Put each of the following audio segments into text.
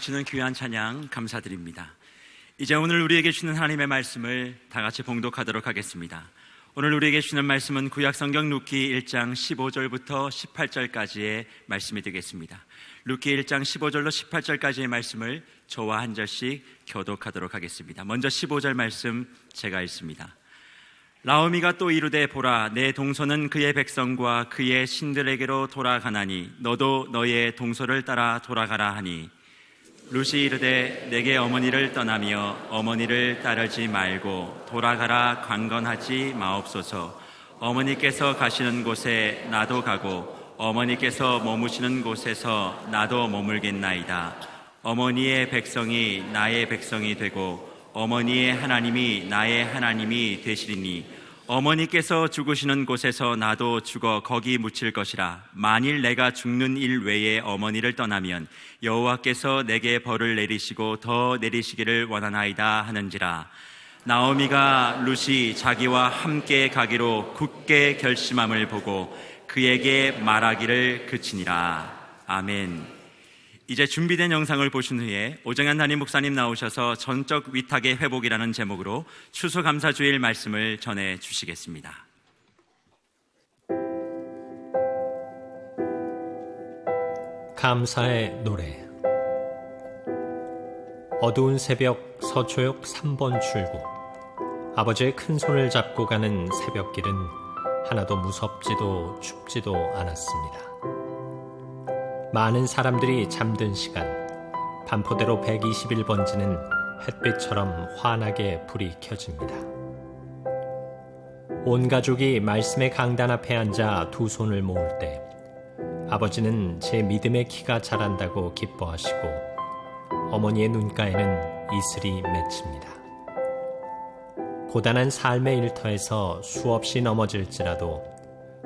넘치는 귀한 찬양 감사드립니다. 이제 오늘 우리에게 주는 하나님의 말씀을 다 같이 봉독하도록 하겠습니다. 오늘 우리에게 주는 말씀은 구약성경 룻기 1장 15절부터 18절까지의 말씀이 되겠습니다. 룻기 1장 15절로 18절까지의 말씀을 저와 한 절씩 교독하도록 하겠습니다. 먼저 15절 말씀 제가 읽습니다. 나오미가 또 이르되 보라, 내 동서는 그의 백성과 그의 신들에게로 돌아가나니 너도 너의 동서를 따라 돌아가라 하니, 룻이 이르되 내게 어머니를 떠나며 어머니를 따르지 말고 돌아가라 강건하지 마옵소서. 어머니께서 가시는 곳에 나도 가고 어머니께서 머무시는 곳에서 나도 머물겠나이다. 어머니의 백성이 나의 백성이 되고 어머니의 하나님이 나의 하나님이 되시리니, 어머니께서 죽으시는 곳에서 나도 죽어 거기 묻힐 것이라. 만일 내가 죽는 일 외에 어머니를 떠나면 여호와께서 내게 벌을 내리시고 더 내리시기를 원하나이다 하는지라. 나오미가 룻이 자기와 함께 가기로 굳게 결심함을 보고 그에게 말하기를 그치니라. 아멘. 이제 준비된 영상을 보신 후에 오정현 담임 목사님 나오셔서 전적 위탁의 회복이라는 제목으로 추수감사주일 말씀을 전해 주시겠습니다. 감사의 노래. 어두운 새벽 서초역 3번 출구. 아버지의 큰 손을 잡고 가는 새벽길은 하나도 무섭지도 춥지도 않았습니다. 많은 사람들이 잠든 시간, 반포대로 120일 번지는 햇빛처럼 환하게 불이 켜집니다. 온 가족이 말씀의 강단 앞에 앉아 두 손을 모을 때 아버지는 제 믿음의 키가 자란다고 기뻐하시고 어머니의 눈가에는 이슬이 맺힙니다. 고단한 삶의 일터에서 수없이 넘어질지라도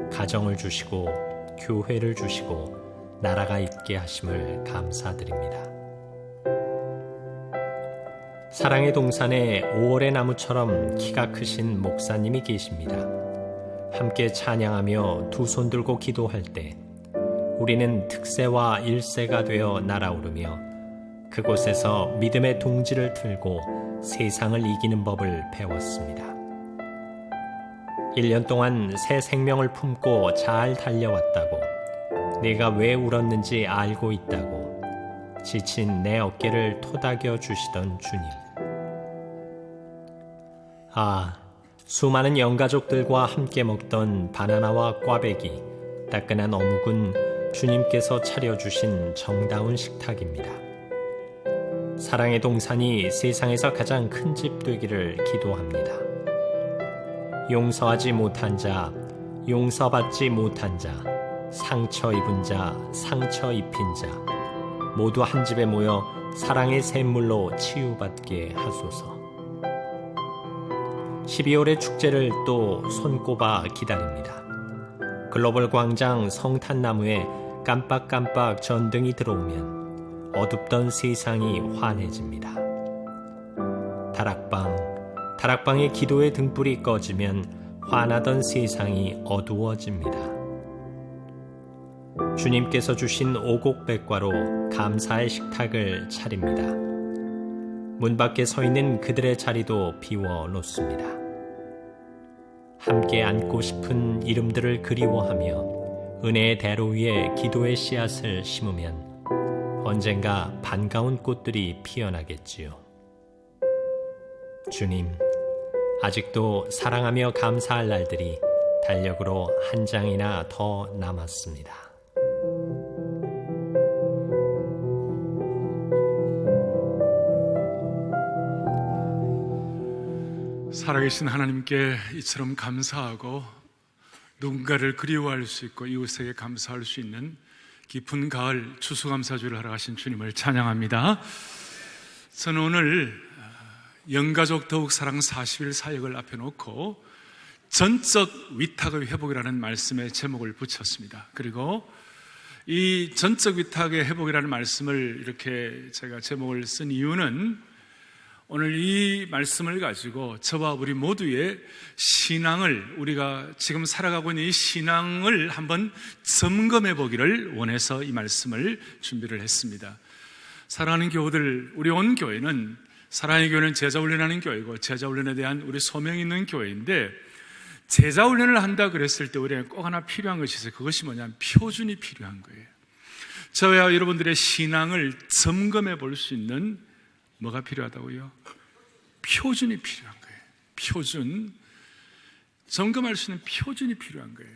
가정을 주시고 교회를 주시고 나라가 있게 하심을 감사드립니다. 사랑의 동산에 5월의 나무처럼 키가 크신 목사님이 계십니다. 함께 찬양하며 두 손 들고 기도할 때 우리는 특세와 일세가 되어 날아오르며 그곳에서 믿음의 둥지를 틀고 세상을 이기는 법을 배웠습니다. 1년 동안 새 생명을 품고 잘 달려왔다고, 내가 왜 울었는지 알고 있다고 지친 내 어깨를 토닥여 주시던 주님. 수많은 영가족들과 함께 먹던 바나나와 꽈배기, 따끈한 어묵은 주님께서 차려주신 정다운 식탁입니다. 사랑의 동산이 세상에서 가장 큰 집 되기를 기도합니다. 용서하지 못한 자, 용서받지 못한 자, 상처 입은 자, 상처 입힌 자, 모두 한 집에 모여 사랑의 샘물로 치유받게 하소서. 12월의 축제를 또 손꼽아 기다립니다. 글로벌 광장 성탄나무에 깜빡깜빡 전등이 들어오면 어둡던 세상이 환해집니다. 다락방의 기도의 등불이 꺼지면 환하던 세상이 어두워집니다. 주님께서 주신 오곡백과로 감사의 식탁을 차립니다. 문 밖에 서 있는 그들의 자리도 비워 놓습니다. 함께 안고 싶은 이름들을 그리워하며 은혜의 대로 위에 기도의 씨앗을 심으면 언젠가 반가운 꽃들이 피어나겠지요. 주님, 아직도 사랑하며 감사할 날들이 달력으로 한 장이나 더 남았습니다. 살아계신 하나님께 이처럼 감사하고 누군가를 그리워할 수 있고 이웃에게 감사할 수 있는 깊은 가을 추수감사주를 하러 가신 주님을 찬양합니다. 저는 오늘 영가족 더욱 사랑 40일 사역을 앞에 놓고 전적 위탁의 회복이라는 말씀의 제목을 붙였습니다. 그리고 이 전적 위탁의 회복이라는 말씀을 이렇게 제가 제목을 쓴 이유는 오늘 이 말씀을 가지고 저와 우리 모두의 신앙을, 우리가 지금 살아가고 있는 이 신앙을 한번 점검해 보기를 원해서 이 말씀을 준비를 했습니다. 사랑하는 교우들, 우리 온 교회는, 사랑의 교회는 제자 훈련하는 교회고 제자 훈련에 대한 우리 소명이 있는 교회인데, 제자 훈련을 한다 그랬을 때 우리가 꼭 하나 필요한 것이 있어요. 그것이 뭐냐면 표준이 필요한 거예요. 저와 여러분들의 신앙을 점검해 볼 수 있는 뭐가 필요하다고요? 표준이 필요한 거예요. 표준. 점검할 수 있는 표준이 필요한 거예요.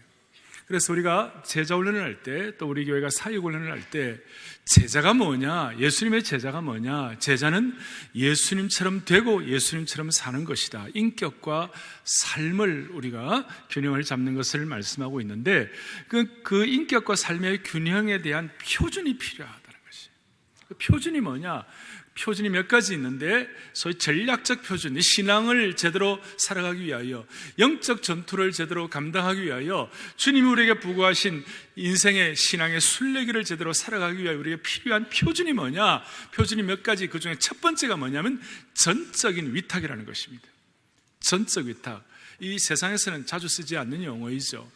그래서 우리가 제자 훈련을 할 때, 또 우리 교회가 사역 훈련을 할 때, 제자가 뭐냐, 예수님의 제자가 뭐냐, 제자는 예수님처럼 되고 예수님처럼 사는 것이다. 인격과 삶을 우리가 균형을 잡는 것을 말씀하고 있는데, 그 인격과 삶의 균형에 대한 표준이 필요하다는 것이에요. 그 표준이 뭐냐? 표준이 몇 가지 있는데, 소위 전략적 표준, 신앙을 제대로 살아가기 위하여, 영적 전투를 제대로 감당하기 위하여, 주님이 우리에게 부과하신 인생의 신앙의 순례기를 제대로 살아가기 위하여 우리에게 필요한 표준이 뭐냐? 표준이 몇 가지, 그 중에 첫 번째가 뭐냐면 전적인 위탁이라는 것입니다. 전적 위탁. 이 세상에서는 자주 쓰지 않는 용어이죠.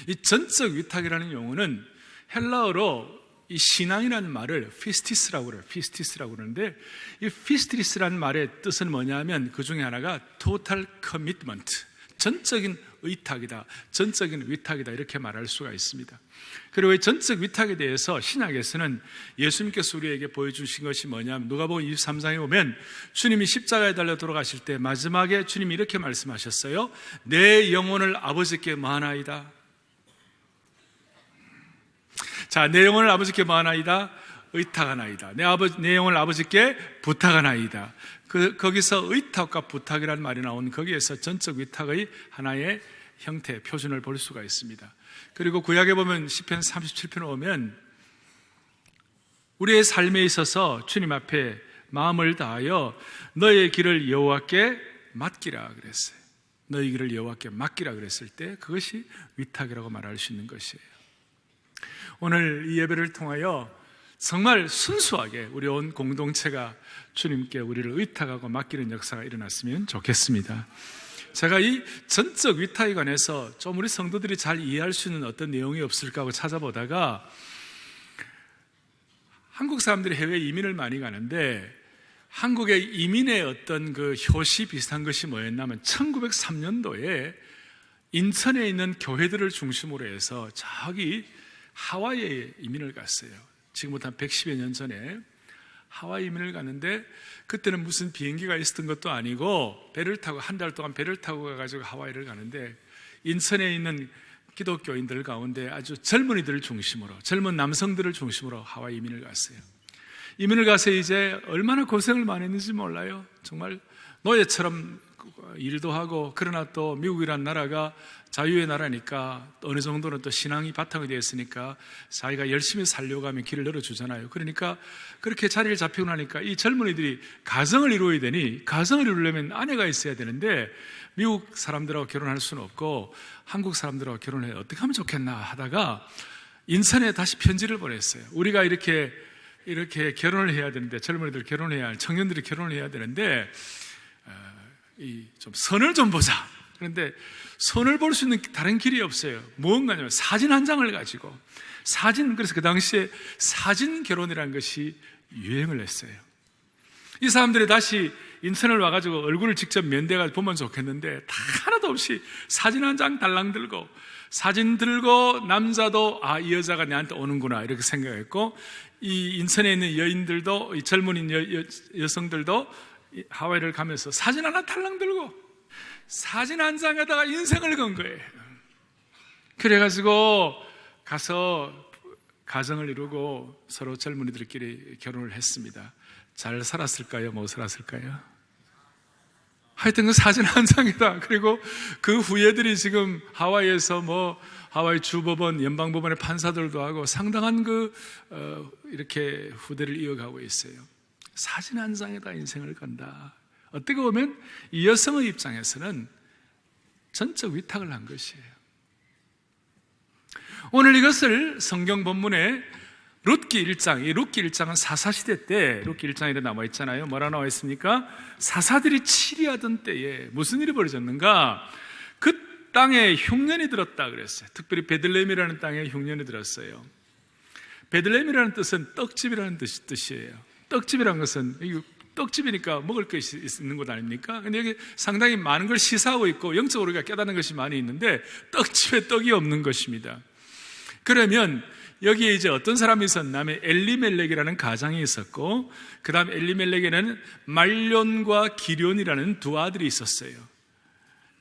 이 전적 위탁이라는 용어는 헬라어로 이 신앙이라는 말을 피스티스라고 그래요. 피스티스라고 그러는데, 이 피스티스라는 말의 뜻은 뭐냐면 그 중에 하나가 total commitment, 전적인 의탁이다, 전적인 위탁이다, 이렇게 말할 수가 있습니다. 그리고 이 전적 위탁에 대해서 신약에서는 예수님께서 우리에게 보여주신 것이 뭐냐면, 누가복음 23장에 보면 주님이 십자가에 달려 돌아가실 때 마지막에 주님이 이렇게 말씀하셨어요. 내 영혼을 아버지께 뭐하나이다. 자, 내 영혼을 아버지께 뭐하나이다? 의탁하나이다. 내 영혼을 아버지께 부탁하나이다. 거기서 의탁과 부탁이라는 말이 나온, 거기에서 전적 위탁의 하나의 형태, 표준을 볼 수가 있습니다. 그리고 구약에 보면 시편 37편에 오면 우리의 삶에 있어서 주님 앞에 마음을 다하여 너의 길을 여호와께 맡기라 그랬어요. 너의 길을 여호와께 맡기라 그랬을 때 그것이 위탁이라고 말할 수 있는 것이에요. 오늘 이 예배를 통하여 정말 순수하게 우리 온 공동체가 주님께 우리를 의탁하고 맡기는 역사가 일어났으면 좋겠습니다. 제가 이 전적 위탁에 관해서 좀 우리 성도들이 잘 이해할 수 있는 어떤 내용이 없을까 하고 찾아보다가, 한국 사람들이 해외 이민을 많이 가는데 한국의 이민의 어떤 그 효시 비슷한 것이 뭐였냐면 1903년도에 인천에 있는 교회들을 중심으로 해서 저기 하와이에 이민을 갔어요. 지금부터 한 110여 년 전에 하와이 이민을 갔는데, 그때는 무슨 비행기가 있었던 것도 아니고 배를 타고, 한 달 동안 배를 타고 가가지고 하와이를 가는데, 인천에 있는 기독교인들 가운데 아주 젊은이들을 중심으로, 젊은 남성들을 중심으로 하와이 이민을 갔어요. 이민을 가서 이제 얼마나 고생을 많이 했는지 몰라요. 정말 노예처럼 일도 하고, 그러나 또 미국이란 나라가 자유의 나라니까 어느 정도는 또 신앙이 바탕이 되어 있으니까 자기가 열심히 살려고 하면 길을 열어주잖아요. 그러니까 그렇게 자리를 잡히고 나니까 이 젊은이들이 가정을 이루어야 되니, 가정을 이루려면 아내가 있어야 되는데 미국 사람들하고 결혼할 수는 없고 한국 사람들하고 결혼해 어떻게 하면 좋겠나 하다가 인천에 다시 편지를 보냈어요. 우리가 이렇게 결혼을 해야 되는데, 젊은이들 결혼해야, 청년들이 결혼을 해야 되는데 좀 선을 좀 보자. 그런데 선을 볼 수 있는 다른 길이 없어요. 무언가냐면 사진 한 장을 가지고, 그래서 그 당시에 사진 결혼이라는 것이 유행을 했어요. 이 사람들이 다시 인천을 와가지고 얼굴을 직접 면대가 보면 좋겠는데 다 하나도 없이 사진 한 장 달랑 들고, 사진 들고 남자도 이 여자가 내한테 오는구나 이렇게 생각했고, 이 인천에 있는 여인들도, 이 젊은 여성들도 하와이를 가면서 사진 하나 달랑 들고 사진 한 장에다가 인생을 건 거예요. 그래가지고 가서 가정을 이루고 서로 젊은이들끼리 결혼을 했습니다. 잘 살았을까요? 못 살았을까요? 하여튼 그 사진 한 장이다. 그리고 그 후예들이 지금 하와이에서 하와이 주법원, 연방법원의 판사들도 하고 상당한 이렇게 후대를 이어가고 있어요. 사진 한 장에다 인생을 건다. 어떻게 보면 이 여성의 입장에서는 전적 위탁을 한 것이에요. 오늘 이것을 성경 본문에 룻기 1장, 이 룻기 1장은 사사시대 때, 룻기 1장에 나와 있잖아요. 뭐라 나와 있습니까? 사사들이 치리하던 때에 무슨 일이 벌어졌는가? 그 땅에 흉년이 들었다 그랬어요. 특별히 베들레헴이라는 땅에 흉년이 들었어요. 베들레헴이라는 뜻은 떡집이라는 뜻이에요. 떡집이란 것은 떡집이니까 먹을 것이 있는 곳 아닙니까? 근데 여기 상당히 많은 걸 시사하고 있고 영적으로 우리가 깨닫는 것이 많이 있는데 떡집에 떡이 없는 것입니다. 그러면 여기에 이제 어떤 사람이 있었냐면 엘리멜렉이라는 가장이 있었고, 그 다음 엘리멜렉에는 말론과 기련이라는 두 아들이 있었어요.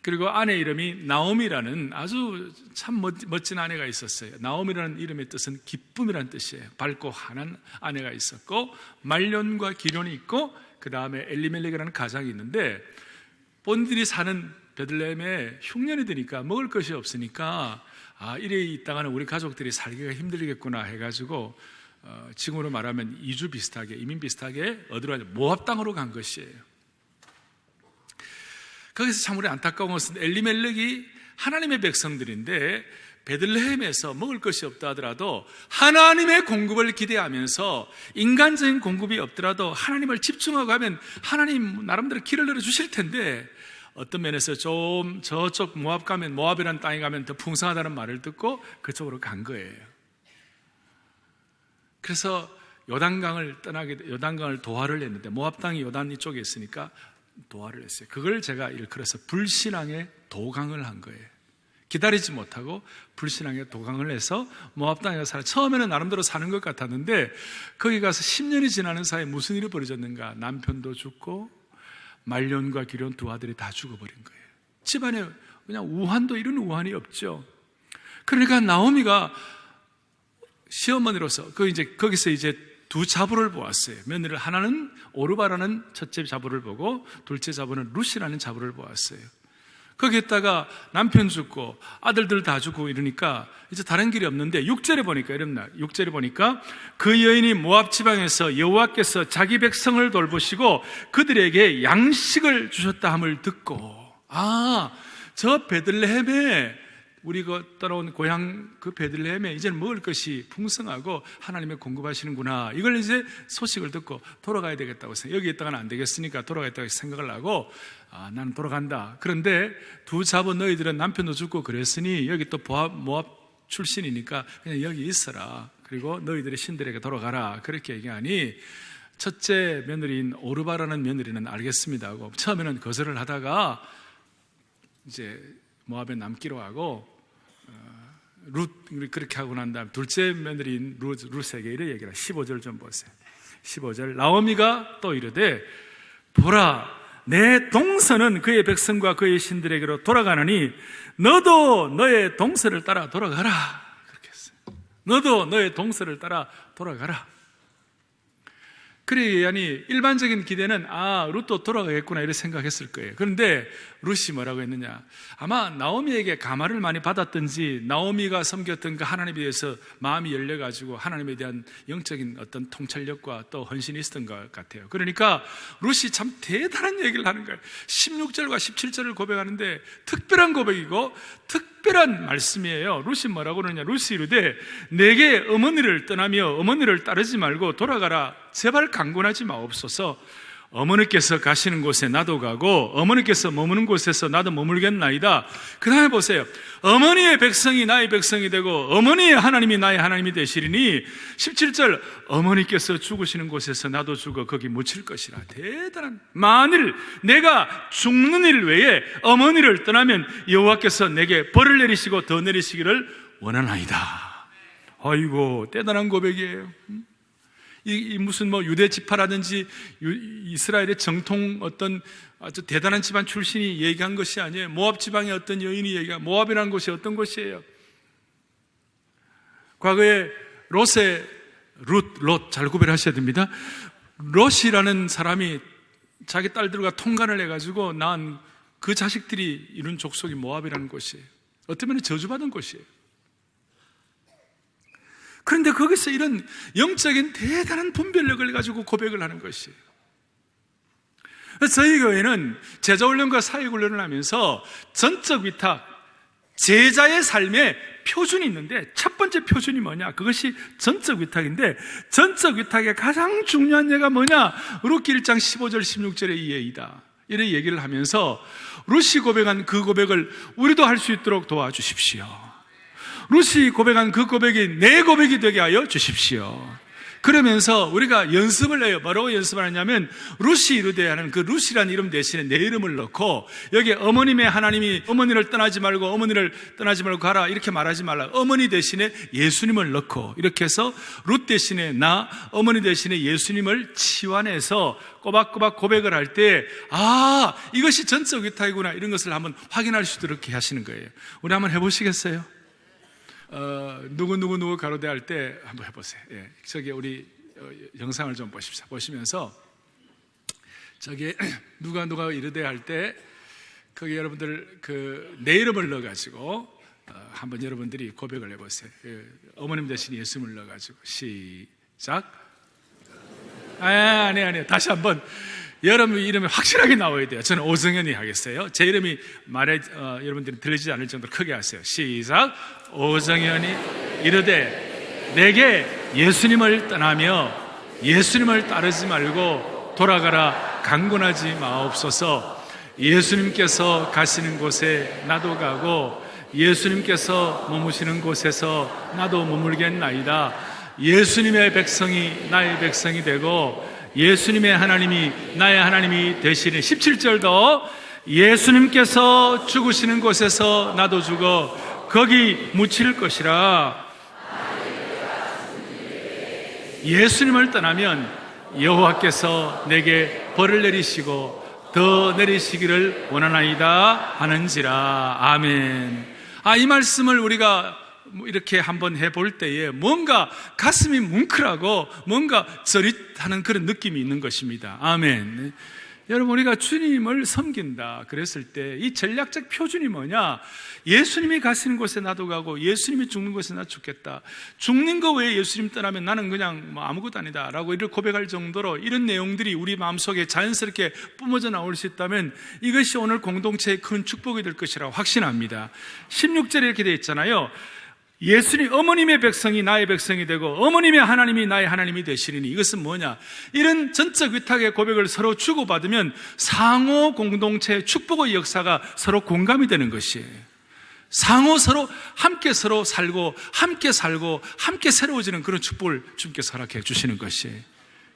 그리고 아내 이름이 나오미라는 아주 참 멋진 아내가 있었어요. 나오미라는 이름의 뜻은 기쁨이라는 뜻이에요. 밝고 환한 아내가 있었고, 말론과 기련이 있고, 그 다음에 엘리멜렉이라는 가장이 있는데, 본인들이 사는 베들레헴에 흉년이 드니까 먹을 것이 없으니까 이래 있다가는 우리 가족들이 살기가 힘들겠구나 해가지고 지금으로 말하면 이주 비슷하게, 이민 비슷하게 어디로 가냐, 모압 땅으로 간 것이에요. 거기서 참 우리 안타까운 것은 엘리멜렉이 하나님의 백성들인데 베들레헴에서 먹을 것이 없다 하더라도 하나님의 공급을 기대하면서 인간적인 공급이 없더라도 하나님을 집중하고 하면 하나님 나름대로 길을 열어주실 텐데, 어떤 면에서 좀 저쪽 모압 가면, 모압이라는 땅에 가면 더 풍성하다는 말을 듣고 그쪽으로 간 거예요. 그래서 요단강을 도하를 했는데, 모압 땅이 요단 이쪽에 있으니까 도하를 했어요. 그걸 제가 일컬어서 불신앙의 도강을 한 거예요. 기다리지 못하고 불신앙의 도강을 해서 모압 땅에 가서 처음에는 나름대로 사는 것 같았는데, 거기 가서 10년이 지나는 사이에 무슨 일이 벌어졌는가? 남편도 죽고 말론과 기련 두 아들이 다 죽어버린 거예요. 집안에 그냥 우환도 이런 우환이 없죠. 그러니까 나오미가 시어머니로서 거기서 이제 두 자부를 보았어요. 며느리를, 하나는 오르바라는 첫째 자부를 보고 둘째 자부는 룻이라는 자부를 보았어요. 거기에다가 남편 죽고 아들들 다 죽고 이러니까 이제 다른 길이 없는데 6절에 보니까 그 여인이 모압 지방에서 여호와께서 자기 백성을 돌보시고 그들에게 양식을 주셨다 함을 듣고, 저 베들레헴에 우리가 떠나온 고향 그 베들레헴에 이제는 먹을 것이 풍성하고 하나님의 공급하시는구나, 이걸 이제 소식을 듣고 돌아가야 되겠다고 여기 있다가는 안 되겠으니까 돌아가겠다고 생각을 하고, 나는 돌아간다. 그런데 두 자부 너희들은 남편도 죽고 그랬으니 여기 또 모압 출신이니까 그냥 여기 있어라. 그리고 너희들의 신들에게 돌아가라. 그렇게 얘기하니 첫째 며느리인 오르바라는 며느리는 알겠습니다 하고 처음에는 거절을 하다가 이제 모압에 남기로 하고 룻 그렇게 하고 난 다음 둘째 며느리인 룻에게 이래 얘기를 15절 좀 보세요. 15절 나오미가 또 이르되 보라 내 동서는 그의 백성과 그의 신들에게로 돌아가느니 너도 너의 동서를 따라 돌아가라. 그렇게 했어요. 너도 너의 동서를 따라 돌아가라. 그래, 아니 일반적인 기대는 룻도 돌아가겠구나 이렇게 생각했을 거예요. 그런데 룻이 뭐라고 했느냐, 아마 나오미에게 감화를 많이 받았든지 나오미가 섬겼던 그 하나님에 대해서 마음이 열려가지고 하나님에 대한 영적인 어떤 통찰력과 또 헌신이 있었던 것 같아요. 그러니까 룻이 참 대단한 얘기를 하는 거예요. 16절과 17절을 고백하는데 특별한 고백이고 특별한 말씀이에요. 룻이 뭐라고 그러느냐, 룻이 이르되 내게 어머니를 떠나며 어머니를 따르지 말고 돌아가라. 제발 강권하지 마옵소서. 어머니께서 가시는 곳에 나도 가고 어머니께서 머무는 곳에서 나도 머물겠나이다. 그 다음에 보세요. 어머니의 백성이 나의 백성이 되고 어머니의 하나님이 나의 하나님이 되시리니 17절 어머니께서 죽으시는 곳에서 나도 죽어 거기 묻힐 것이라. 대단한, 만일 내가 죽는 일 외에 어머니를 떠나면 여호와께서 내게 벌을 내리시고 더 내리시기를 원하나이다. 아이고 대단한 고백이에요. 이 무슨 유대 지파라든지 이스라엘의 정통 어떤 아주 대단한 집안 출신이 얘기한 것이 아니에요. 모압 지방의 어떤 여인이 얘기한, 모압이라는 곳이 어떤 곳이에요? 과거에 롯 잘 구별하셔야 됩니다. 롯이라는 사람이 자기 딸들과 통간을 해가지고 낳은 그 자식들이 이룬 족속이 모압이라는 곳이에요. 어쩌면 저주받은 곳이에요. 그런데 거기서 이런 영적인 대단한 분별력을 가지고 고백을 하는 것이에요. 저희 교회는 제자훈련과 사역훈련을 하면서 전적 위탁, 제자의 삶의 표준이 있는데 첫 번째 표준이 뭐냐? 그것이 전적 위탁인데 전적 위탁의 가장 중요한 예가 뭐냐? 룻기 1장 15절 16절의 이 예이다. 이런 얘기를 하면서 룻이 고백한 그 고백을 우리도 할 수 있도록 도와주십시오. 룻이 고백한 그 고백이 내 고백이 되게 하여 주십시오. 그러면서 우리가 연습을 해요. 뭐라고 연습을 하냐면 루시 이르되 하는 그 루시라는 이름 대신에 내 이름을 넣고 여기 어머님의 하나님이 어머니를 떠나지 말고 가라 이렇게 말하지 말라. 어머니 대신에 예수님을 넣고 이렇게 해서 룻 대신에 나, 어머니 대신에 예수님을 치환해서 꼬박꼬박 고백을 할 때 이것이 전적 위탁이구나 이런 것을 한번 확인할 수 있도록 이렇게 하시는 거예요. 우리 한번 해보시겠어요? 누구 가로대 할 때 한번 해보세요. 예, 저기 우리 영상을 좀 보십시오. 보시면서 저기 누가 이르되 할 때 거기 여러분들 내 이름을 넣어가지고 한번 여러분들이 고백을 해보세요. 어머님 대신 예수님을 넣어가지고 시작. 아니 다시 한번 여러분 이름이 확실하게 나와야 돼요. 저는 오정현이 하겠어요. 제 이름이 여러분들이 들리지 않을 정도로 크게 하세요. 시작. 오정현이 이르되 내게 예수님을 떠나며 예수님을 따르지 말고 돌아가라 강권하지 마옵소서. 예수님께서 가시는 곳에 나도 가고 예수님께서 머무시는 곳에서 나도 머물겠나이다. 예수님의 백성이 나의 백성이 되고 예수님의 하나님이 나의 하나님이 되시는 17절도 예수님께서 죽으시는 곳에서 나도 죽어 거기 묻힐 것이라. 예수님을 떠나면 여호와께서 내게 벌을 내리시고 더 내리시기를 원하나이다 하는지라. 아멘. 이 말씀을 우리가 이렇게 한번 해볼 때에 뭔가 가슴이 뭉클하고 뭔가 저릿하는 그런 느낌이 있는 것입니다. 아멘. 여러분, 우리가 주님을 섬긴다 그랬을 때 이 전략적 표준이 뭐냐? 예수님이 가시는 곳에 나도 가고 예수님이 죽는 곳에 나도 죽겠다. 죽는 거 외에 예수님 떠나면 나는 그냥 아무것도 아니다 라고 이를 고백할 정도로 이런 내용들이 우리 마음속에 자연스럽게 뿜어져 나올 수 있다면 이것이 오늘 공동체의 큰 축복이 될 것이라고 확신합니다. 16절에 이렇게 되어 있잖아요. 예수님, 어머님의 백성이 나의 백성이 되고 어머님의 하나님이 나의 하나님이 되시리니. 이것은 뭐냐? 이런 전적 위탁의 고백을 서로 주고받으면 상호 공동체의 축복의 역사가 서로 공감이 되는 것이에요. 서로 함께 살고 함께 새로워지는 그런 축복을 주님께서 허락해 주시는 것이에요.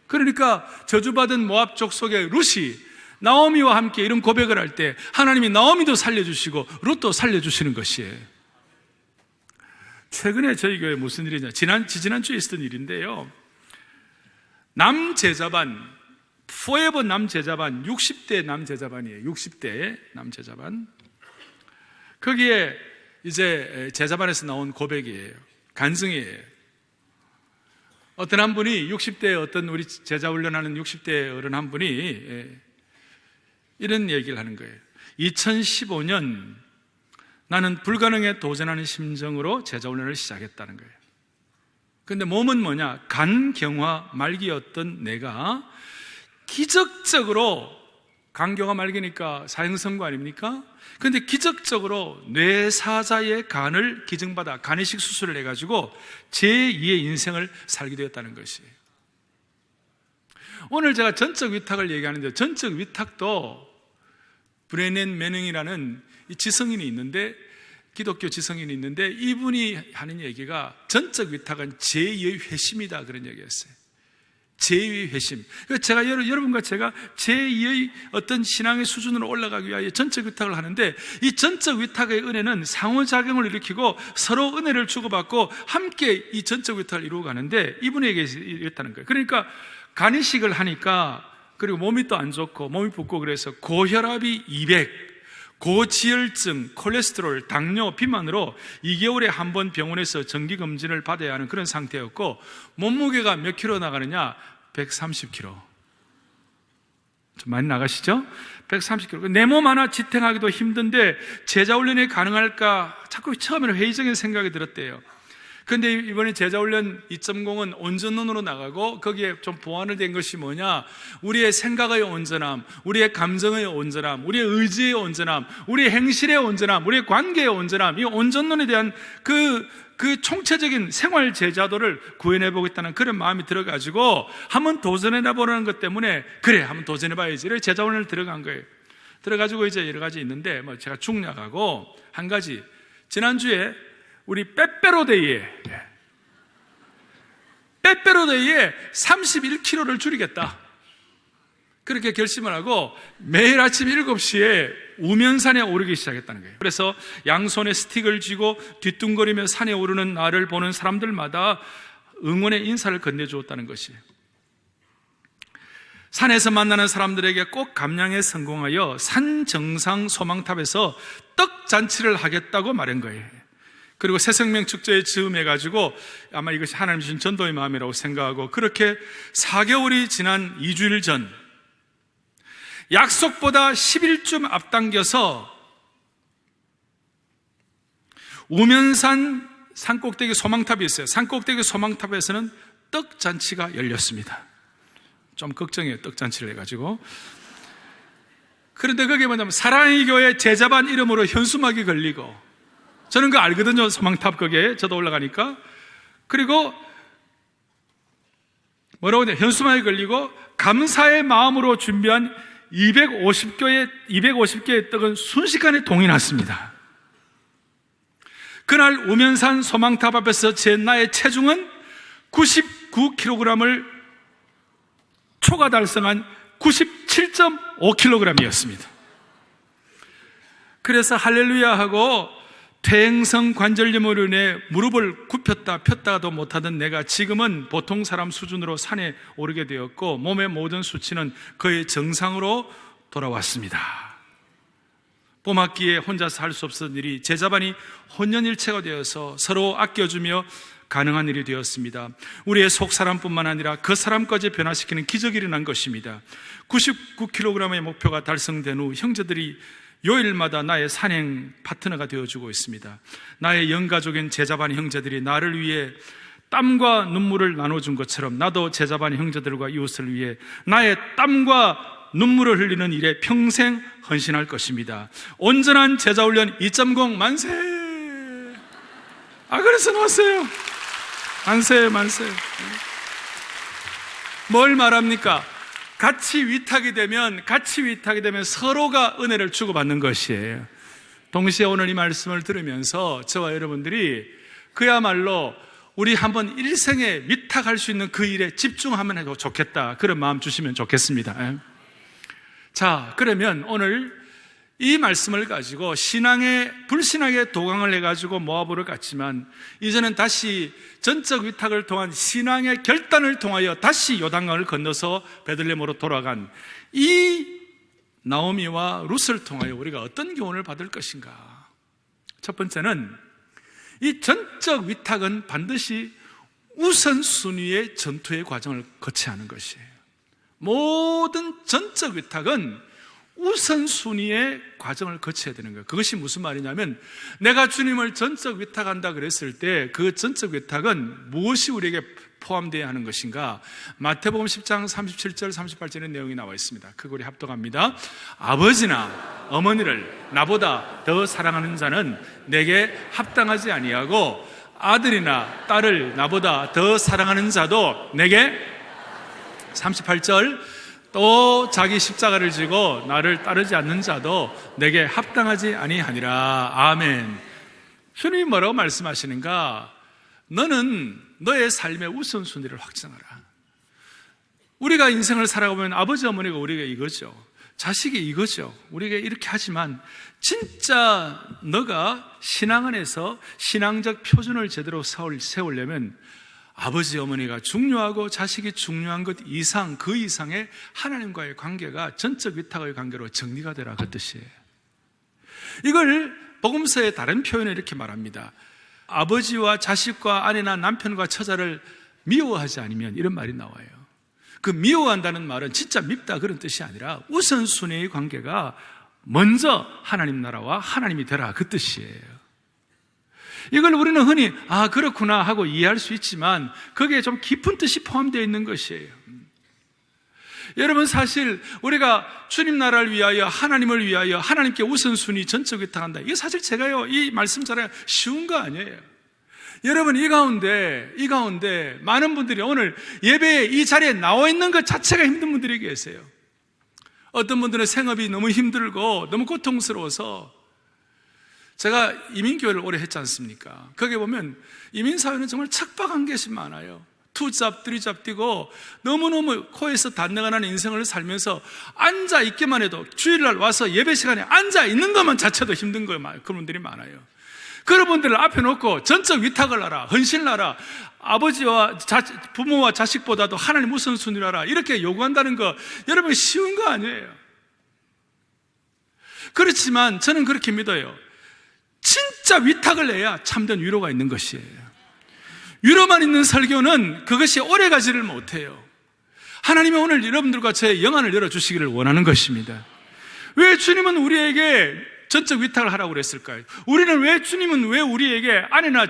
그러니까 저주받은 모압 족속의 룻이 나오미와 함께 이런 고백을 할 때 하나님이 나오미도 살려주시고 룻도 살려주시는 것이에요. 최근에 저희 교회에 무슨 일이냐, 지난주에 있었던 일인데요. 남제자반, 포에버 남제자반, 60대 남제자반이에요. 60대 남제자반. 거기에 이제 제자반에서 나온 고백이에요. 간증이에요. 어떤 한 분이 60대 어떤 우리 제자 훈련하는 60대 어른 한 분이 이런 얘기를 하는 거예요. 2015년 나는 불가능에 도전하는 심정으로 제자훈련을 시작했다는 거예요. 그런데 몸은 뭐냐? 간경화 말기였던 내가 기적적으로, 간경화 말기니까 사형선고 아닙니까? 그런데 기적적으로 뇌사자의 간을 기증받아 간이식 수술을 해가지고 제2의 인생을 살게 되었다는 것이에요. 오늘 제가 전적 위탁을 얘기하는데 전적 위탁도 브레넨 매닝이라는 이 지성인이 있는데, 기독교 지성인이 있는데 이분이 하는 얘기가 전적 위탁은 제2의 회심이다 그런 얘기였어요. 제2의 회심. 제가 여러분과 제가 제2의 어떤 신앙의 수준으로 올라가기 위하여 전적 위탁을 하는데 이 전적 위탁의 은혜는 상호작용을 일으키고 서로 은혜를 주고받고 함께 이 전적 위탁을 이루어 가는데 이분에게 이랬다는 거예요. 그러니까 간이식을 하니까, 그리고 몸이 또 안 좋고 몸이 붓고 그래서 고혈압이 200, 고지혈증, 콜레스테롤, 당뇨, 비만으로 2개월에 한 번 병원에서 정기검진을 받아야 하는 그런 상태였고 몸무게가 몇 킬로 나가느냐? 130kg. 좀 많이 나가시죠? 130kg. 내 몸 하나 지탱하기도 힘든데 제자훈련이 가능할까? 자꾸 처음에는 회의적인 생각이 들었대요. 그런데 이번에 제자훈련 2.0은 온전론으로 나가고 거기에 좀 보완을 된 것이 뭐냐? 우리의 생각의 온전함, 우리의 감정의 온전함, 우리의 의지의 온전함, 우리의 행실의 온전함, 우리의 관계의 온전함, 이 온전론에 대한 그 총체적인 생활 제자도를 구현해보겠다는 그런 마음이 들어가지고 한번 도전해보라는 것 때문에 그래, 한번 도전해봐야지. 이렇게 제자훈련을 들어간 거예요. 들어가지고 이제 여러 가지 있는데 제가 중략하고 한 가지, 지난주에 우리 빼빼로데이에 빼빼로 데이에 31kg를 줄이겠다. 그렇게 결심을 하고 매일 아침 7시에 우면산에 오르기 시작했다는 거예요. 그래서 양손에 스틱을 쥐고 뒤뚱거리며 산에 오르는 나를 보는 사람들마다 응원의 인사를 건네주었다는 것이에요. 산에서 만나는 사람들에게 꼭 감량에 성공하여 산 정상 소망탑에서 떡 잔치를 하겠다고 말한 거예요. 그리고 새생명 축제에 즈음해가지고 아마 이것이 하나님 주신 전도의 마음이라고 생각하고, 그렇게 4개월이 지난 2주일 전 약속보다 10일쯤 앞당겨서 우면산 산꼭대기 소망탑이 있어요. 산꼭대기 소망탑에서는 떡잔치가 열렸습니다. 좀 걱정해요, 떡잔치를 해가지고. 그런데 그게 뭐냐면 사랑의 교회 제자반 이름으로 현수막이 걸리고, 저는 그거 알거든요, 소망탑 거기에 저도 올라가니까. 그리고 뭐라고 해야 돼? 현수막이 걸리고 감사의 마음으로 준비한 250개의 떡은 순식간에 동이 났습니다. 그날 우면산 소망탑 앞에서 나의 체중은 99kg을 초과 달성한 97.5kg이었습니다. 그래서 할렐루야 하고 퇴행성 관절염으로 인해 무릎을 굽혔다 폈다도 못하던 내가 지금은 보통 사람 수준으로 산에 오르게 되었고, 몸의 모든 수치는 거의 정상으로 돌아왔습니다. 봄학기에 혼자서 할 수 없었던 일이 제자반이 혼연일체가 되어서 서로 아껴주며 가능한 일이 되었습니다. 우리의 속 사람뿐만 아니라 그 사람까지 변화시키는 기적이 일어난 것입니다. 99kg의 목표가 달성된 후 형제들이 요일마다 나의 산행 파트너가 되어주고 있습니다. 나의 영가족인 제자반 형제들이 나를 위해 땀과 눈물을 나눠준 것처럼 나도 제자반 형제들과 이웃을 위해 나의 땀과 눈물을 흘리는 일에 평생 헌신할 것입니다. 온전한 제자훈련 2.0 만세! 그래서 나왔어요. 만세. 뭘 말합니까? 같이 위탁이 되면 서로가 은혜를 주고받는 것이에요. 동시에 오늘 이 말씀을 들으면서 저와 여러분들이 그야말로 우리 한번 일생에 위탁할 수 있는 그 일에 집중하면 해도 좋겠다, 그런 마음 주시면 좋겠습니다. 자, 그러면 오늘 이 말씀을 가지고 불신앙의 도강을 해가지고 모압으로 갔지만, 이제는 다시 전적 위탁을 통한 신앙의 결단을 통하여 다시 요단강을 건너서 베들레헴으로 돌아간 이 나오미와 룻을 통하여 우리가 어떤 교훈을 받을 것인가? 첫 번째는 이 전적 위탁은 반드시 우선순위의 전투의 과정을 거쳐야 하는 것이에요. 모든 전적 위탁은 우선순위의 과정을 거쳐야 되는 거예요. 그것이 무슨 말이냐면, 내가 주님을 전적 위탁한다 그랬을 때 그 전적 위탁은 무엇이 우리에게 포함되어야 하는 것인가? 마태복음 10장 37절 38절의 내용이 나와 있습니다. 그거 우리 합독합니다. 아버지나 어머니를 나보다 더 사랑하는 자는 내게 합당하지 아니하고, 아들이나 딸을 나보다 더 사랑하는 자도 내게, 38절, 또 자기 십자가를 지고 나를 따르지 않는 자도 내게 합당하지 아니하니라. 아멘. 주님이 뭐라고 말씀하시는가? 너는 너의 삶의 우선순위를 확정하라. 우리가 인생을 살아가면 아버지 어머니가 우리에게 이거죠, 자식이 이거죠. 우리에게 이렇게 하지만 진짜 너가 신앙 안에서 신앙적 표준을 제대로 세우려면 아버지 어머니가 중요하고 자식이 중요한 것 이상, 그 이상의 하나님과의 관계가 전적 위탁의 관계로 정리가 되라, 그 뜻이에요. 이걸 복음서의 다른 표현을 이렇게 말합니다. 아버지와 자식과 아내나 남편과 처자를 미워하지 않으면, 이런 말이 나와요. 그 미워한다는 말은 진짜 밉다 그런 뜻이 아니라 우선순위의 관계가 먼저 하나님 나라와 하나님이 되라, 그 뜻이에요. 이걸 우리는 흔히 그렇구나 하고 이해할 수 있지만 거기에 좀 깊은 뜻이 포함되어 있는 것이에요. 여러분, 사실 우리가 주님 나라를 위하여, 하나님을 위하여 하나님께 우선순위 전적 위탁한다, 이게 사실 제가요 이 말씀 전에 쉬운 거 아니에요. 여러분, 이 가운데 많은 분들이 오늘 예배에 이 자리에 나와 있는 것 자체가 힘든 분들이 계세요. 어떤 분들은 생업이 너무 힘들고 너무 고통스러워서, 제가 이민교회를 오래 했지 않습니까? 거기에 보면 이민사회는 정말 척박한 것이 많아요. 투잡, 쓰리잡 뛰고 너무너무 코에서 단내가 나는 인생을 살면서 앉아 있기만 해도 주일날 와서 예배 시간에 앉아 있는 것만 자체도 힘든 거예요. 그런 분들이 많아요. 그런 분들을 앞에 놓고 전적 위탁을 하라, 헌신을 하라, 아버지와 부모와 자식보다도 하나님 우선순위를 하라, 이렇게 요구한다는 거 여러분 쉬운 거 아니에요. 그렇지만 저는 그렇게 믿어요. 진짜 위탁을 해야 참된 위로가 있는 것이에요. 위로만 있는 설교는 그것이 오래가지를 못해요. 하나님이 오늘 여러분들과 저의 영안을 열어주시기를 원하는 것입니다. 왜 주님은 우리에게 전적 위탁을 하라고 그랬을까요? 주님은 왜 우리에게 아내나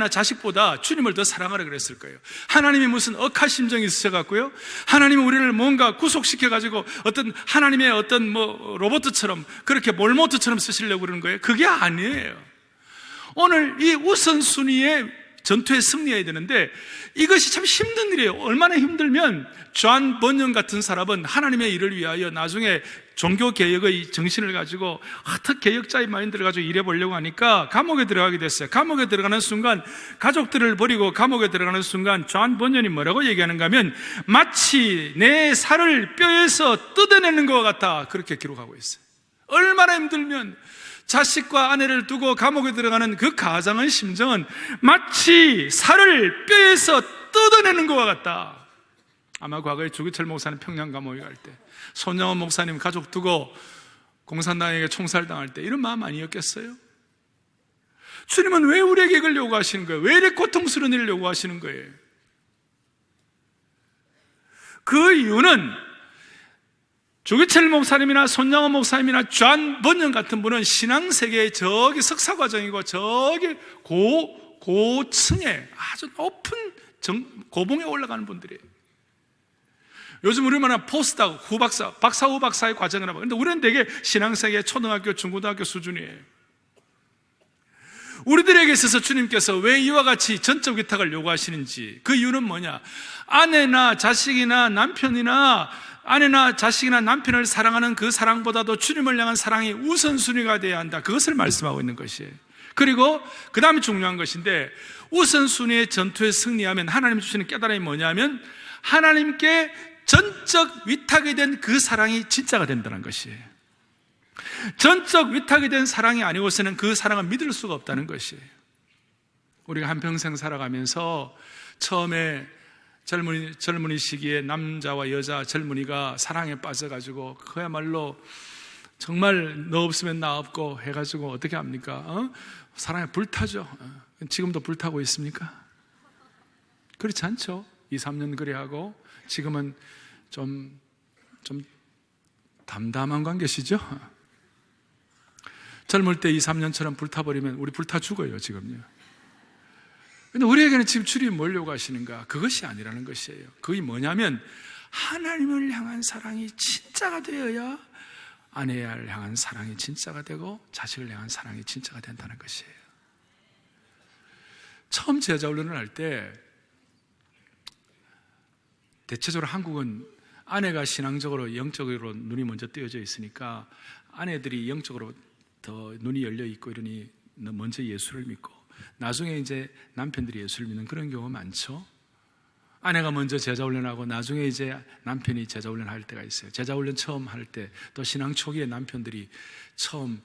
자식보다 주님을 더 사랑하라 그랬을까요? 하나님이 무슨 억하심정이 있으셔갖고요? 하나님이 우리를 뭔가 구속시켜가지고 어떤 하나님의 어떤 로봇처럼 그렇게 몰모트처럼 쓰시려고 그러는 거예요? 그게 아니에요. 오늘 이 우선순위의 전투에 승리해야 되는데 이것이 참 힘든 일이에요. 얼마나 힘들면 존 번영 같은 사람은 하나님의 일을 위하여 나중에 종교개혁의 정신을 가지고 개혁자의 마인드를 가지고 일해보려고 하니까 감옥에 들어가게 됐어요. 감옥에 들어가는 순간 가족들을 버리고 감옥에 들어가는 순간 존 번영이 뭐라고 얘기하는가 하면 마치 내 살을 뼈에서 뜯어내는 것 같다, 그렇게 기록하고 있어요. 얼마나 힘들면 자식과 아내를 두고 감옥에 들어가는 그 가장의 심정은 마치 살을 뼈에서 뜯어내는 것과 같다. 아마 과거에 주기철 목사님 평양 감옥에 갈 때, 손영원 목사님 가족 두고 공산당에게 총살당할 때 이런 마음 아니었겠어요? 주님은 왜 우리에게 이걸 요구하시는 거예요? 왜 이렇게 고통스러운 일을 요구하시는 거예요? 그 이유는 주기철 목사님이나 손영원 목사님이나 존 번영 같은 분은 신앙세계의 저기 석사과정이고 저기 고층에 아주 높은 고봉에 올라가는 분들이에요. 요즘 우리는 포스닥, 후박사, 박사 후박사의 과정을 하고, 그런데 우리는 되게 신앙세계 초등학교, 중고등학교 수준이에요. 우리들에게 있어서 주님께서 왜 이와 같이 전적 위탁을 요구하시는지, 그 이유는 뭐냐? 아내나 자식이나 남편을 사랑하는 그 사랑보다도 주님을 향한 사랑이 우선순위가 되어야 한다, 그것을 말씀하고 있는 것이에요. 그리고 그 다음에 중요한 것인데, 우선순위의 전투에 승리하면 하나님 주시는 깨달음이 뭐냐면 하나님께 전적 위탁이 된 그 사랑이 진짜가 된다는 것이에요. 전적 위탁이 된 사랑이 아니고서는 그 사랑을 믿을 수가 없다는 것이에요. 우리가 한평생 살아가면서 처음에 젊은이 시기에 남자와 여자 젊은이가 사랑에 빠져가지고 그야말로 정말 너 없으면 나 없고 해가지고 어떻게 합니까? 사랑에 불타죠. 지금도 불타고 있습니까? 그렇지 않죠? 2, 3년 그래 하고 지금은 좀 담담한 관계시죠? 젊을 때 2, 3년처럼 불타버리면 우리 불타 죽어요, 지금요. 근데 우리에게는 지금 주님이 뭘 요구하시는가? 그것이 아니라는 것이에요. 그게 뭐냐면 하나님을 향한 사랑이 진짜가 되어야 아내를 향한 사랑이 진짜가 되고 자식을 향한 사랑이 진짜가 된다는 것이에요. 처음 제자훈련을 할 때 대체적으로 한국은 아내가 신앙적으로 영적으로 눈이 먼저 뜨여져 있으니까 아내들이 영적으로 더 눈이 열려 있고 이러니 먼저 예수를 믿고 나중에 이제 남편들이 예수를 믿는 그런 경우가 많죠. 아내가 먼저 제자훈련하고 나중에 이제 남편이 제자훈련할 때가 있어요. 제자훈련 처음 할 때 또 신앙 초기에 남편들이 처음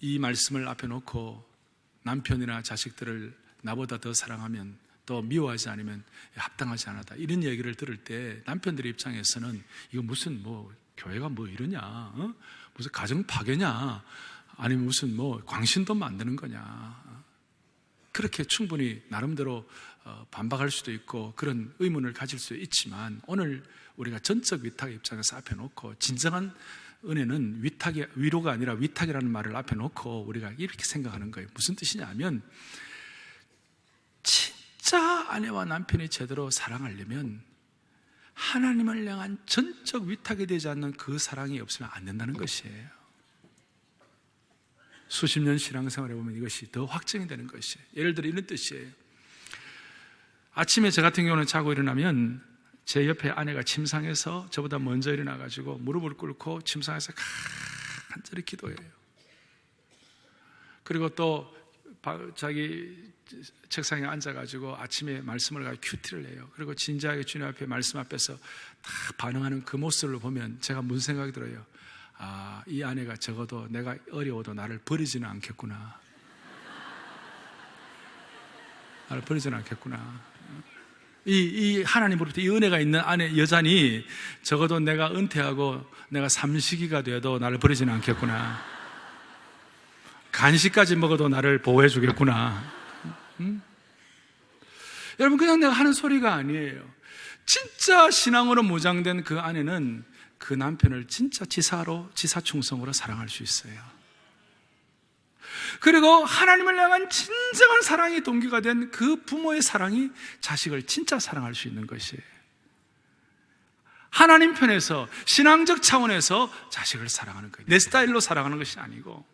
이 말씀을 앞에 놓고 남편이나 자식들을 나보다 더 사랑하면 또 미워하지 않으면 합당하지 않았다, 이런 얘기를 들을 때 남편들의 입장에서는 이거 무슨 교회가 이러냐, 무슨 가정 파괴냐, 아니면 무슨 광신도 만드는 거냐, 그렇게 충분히 나름대로 반박할 수도 있고 그런 의문을 가질 수 있지만, 오늘 우리가 전적 위탁의 입장에서 앞에 놓고 진정한 은혜는 위로가 아니라 위탁이라는 말을 앞에 놓고 우리가 이렇게 생각하는 거예요. 무슨 뜻이냐면 진짜 아내와 남편이 제대로 사랑하려면 하나님을 향한 전적 위탁이 되지 않는 그 사랑이 없으면 안 된다는 것이에요. 수십 년 신앙생활에 보면 이것이 더 확증이 되는 것이에요. 예를 들어 이런 뜻이에요. 아침에 저 같은 경우는 자고 일어나면 제 옆에 아내가 침상에서 저보다 먼저 일어나가지고 무릎을 꿇고 침상에서 간절히 기도해요. 그리고 또 자기 책상에 앉아가지고 아침에 말씀을 가지고 큐티를 해요. 그리고 진지하게 주님 앞에 말씀 앞에서 다 반응하는 그 모습을 보면 제가 무슨 생각이 들어요? 아, 이 아내가 적어도 내가 어려워도 나를 버리지는 않겠구나. 나를 버리지는 않겠구나. 이 하나님으로부터 이 은혜가 있는 아내, 여자니 적어도 내가 은퇴하고 내가 삼식이가 돼도 나를 버리지는 않겠구나. 간식까지 먹어도 나를 보호해 주겠구나. 여러분, 그냥 내가 하는 소리가 아니에요. 진짜 신앙으로 무장된 그 아내는 그 남편을 진짜 지사충성으로 사랑할 수 있어요. 그리고 하나님을 향한 진정한 사랑이 동기가 된 그 부모의 사랑이 자식을 진짜 사랑할 수 있는 것이에요. 하나님 편에서, 신앙적 차원에서 자식을 사랑하는 거예요. 내 스타일로 사랑하는 것이 아니고.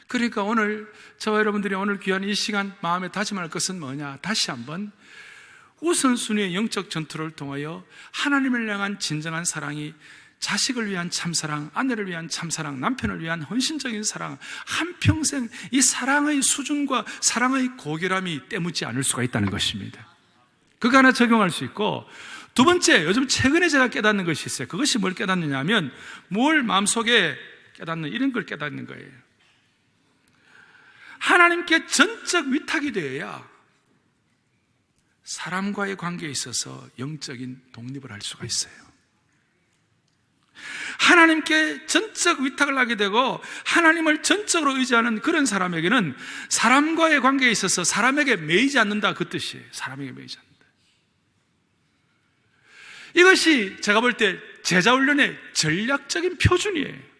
그러니까 오늘 저와 여러분들이 오늘 귀한 이 시간 마음에 다짐할 것은 뭐냐? 다시 한번 우선순위의 영적 전투를 통하여 하나님을 향한 진정한 사랑이 자식을 위한 참사랑, 아내를 위한 참사랑, 남편을 위한 헌신적인 사랑, 한평생 이 사랑의 수준과 사랑의 고결함이 때묻지 않을 수가 있다는 것입니다. 그거 하나 적용할 수 있고, 두 번째, 요즘 최근에 제가 깨닫는 것이 있어요. 그것이 뭘 깨닫느냐 하면, 뭘 마음속에 깨닫는, 이런 걸 깨닫는 거예요. 하나님께 전적 위탁이 되어야 사람과의 관계에 있어서 영적인 독립을 할 수가 있어요. 하나님께 전적 위탁을 하게 되고 하나님을 전적으로 의지하는 그런 사람에게는 사람과의 관계에 있어서 사람에게 매이지 않는다, 그 뜻이에요. 사람에게 매이지 않는다. 이것이 제가 볼 때 제자훈련의 전략적인 표준이에요.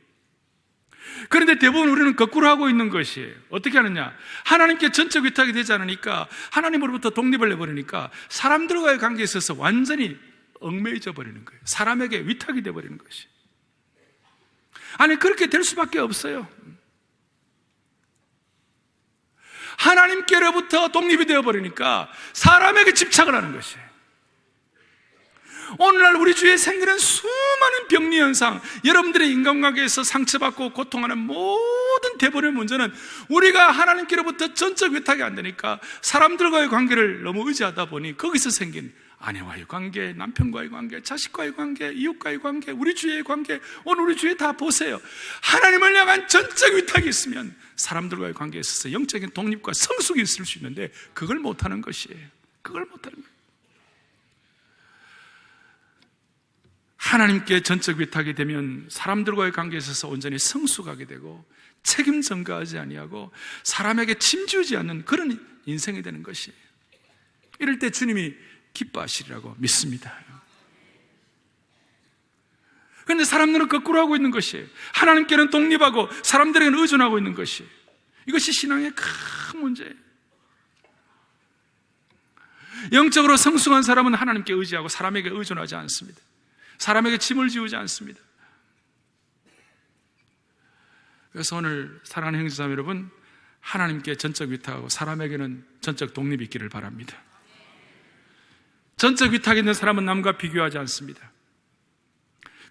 그런데 대부분 우리는 거꾸로 하고 있는 것이에요. 어떻게 하느냐? 하나님께 전적 위탁이 되지 않으니까, 하나님으로부터 독립을 해버리니까 사람들과의 관계에 있어서 완전히 얽매이져 버리는 거예요. 사람에게 위탁이 되어버리는 것이. 아니, 그렇게 될 수밖에 없어요. 하나님께로부터 독립이 되어버리니까 사람에게 집착을 하는 것이에요. 오늘날 우리 주위에 생기는 수많은 병리 현상, 여러분들의 인간관계에서 상처받고 고통하는 모든 대부분의 문제는 우리가 하나님께로부터 전적 위탁이 안 되니까 사람들과의 관계를 너무 의지하다 보니 거기서 생긴 아내와의 관계, 남편과의 관계, 자식과의 관계, 이웃과의 관계, 우리 주위의 관계, 오늘 우리 주위에 다 보세요. 하나님을 향한 전적 위탁이 있으면 사람들과의 관계에 있어서 영적인 독립과 성숙이 있을 수 있는데 그걸 못하는 것이에요. 그걸 못하는 거예요. 하나님께 전적 위탁이 되면 사람들과의 관계에 있어서 온전히 성숙하게 되고 책임 전가하지 아니하고 사람에게 침지우지 않는 그런 인생이 되는 것이에요. 이럴 때 주님이 기뻐하시리라고 믿습니다. 그런데 사람들은 거꾸로 하고 있는 것이에요. 하나님께는 독립하고 사람들에게는 의존하고 있는 것이에요. 이것이 신앙의 큰 문제예요. 영적으로 성숙한 사람은 하나님께 의지하고 사람에게 의존하지 않습니다. 사람에게 짐을 지우지 않습니다. 그래서 오늘 사랑하는 형제자매 여러분, 하나님께 전적 위탁하고 사람에게는 전적 독립이 있기를 바랍니다. 전적 위탁이 있는 사람은 남과 비교하지 않습니다.